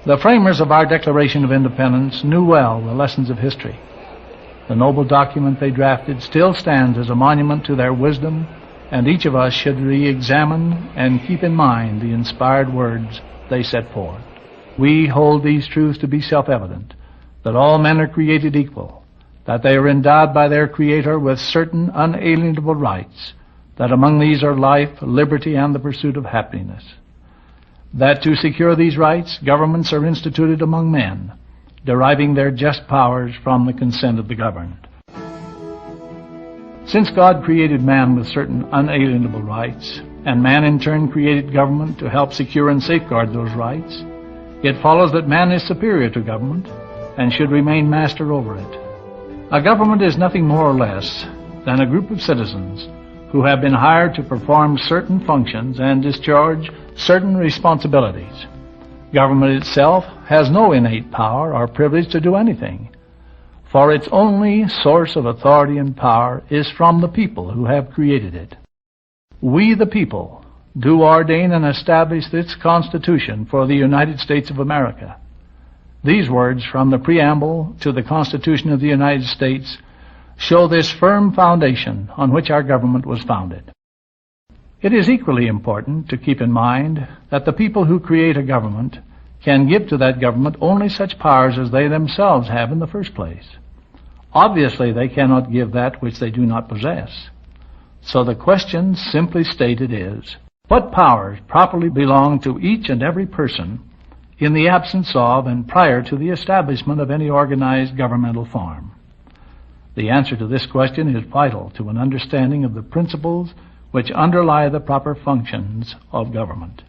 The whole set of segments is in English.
The framers of our Declaration of Independence knew well the lessons of history. The noble document they drafted still stands as a monument to their wisdom, and each of us should re-examine and keep in mind the inspired words they set forth. We hold these truths to be self-evident, that all men are created equal, that they are endowed by their Creator with certain unalienable rights, that among these are life, liberty, and the pursuit of happiness. That to secure these rights, governments are instituted among men, deriving their just powers from the consent of the governed. Since God created man with certain unalienable rights, and man in turn created government to help secure and safeguard those rights, it follows that man is superior to government and should remain master over it. A government is nothing more or less than a group of citizens who have been hired to perform certain functions and discharge certain responsibilities. Government itself has no innate power or privilege to do anything, for its only source of authority and power is from the people who have created it. We, the people, do ordain and establish this Constitution for the United States of America. These words from the preamble to the Constitution of the United States show this firm foundation on which our government was founded. It is equally important to keep in mind that the people who create a government can give to that government only such powers as they themselves have in the first place. Obviously, they cannot give that which they do not possess. So the question simply stated is, what powers properly belong to each and every person in the absence of and prior to the establishment of any organized governmental form? The answer to this question is vital to an understanding of the principles which underlie the proper functions of government.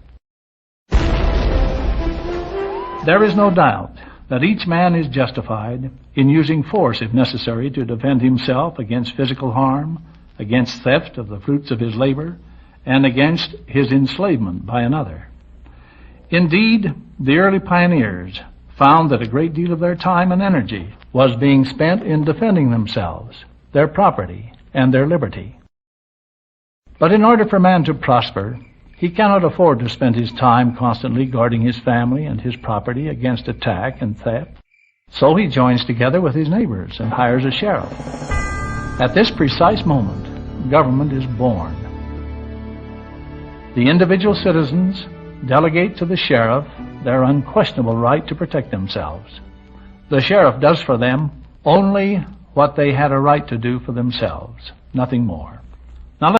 There is no doubt that each man is justified in using force if necessary to defend himself against physical harm, against theft of the fruits of his labor, and against his enslavement by another. Indeed, the early pioneers found that a great deal of their time and energy was being spent in defending themselves, their property, and their liberty. But in order for man to prosper, he cannot afford to spend his time constantly guarding his family and his property against attack and theft. So he joins together with his neighbors and hires a sheriff. At this precise moment, government is born. The individual citizens delegate to the sheriff their unquestionable right to protect themselves. The sheriff does for them only what they had a right to do for themselves, nothing more.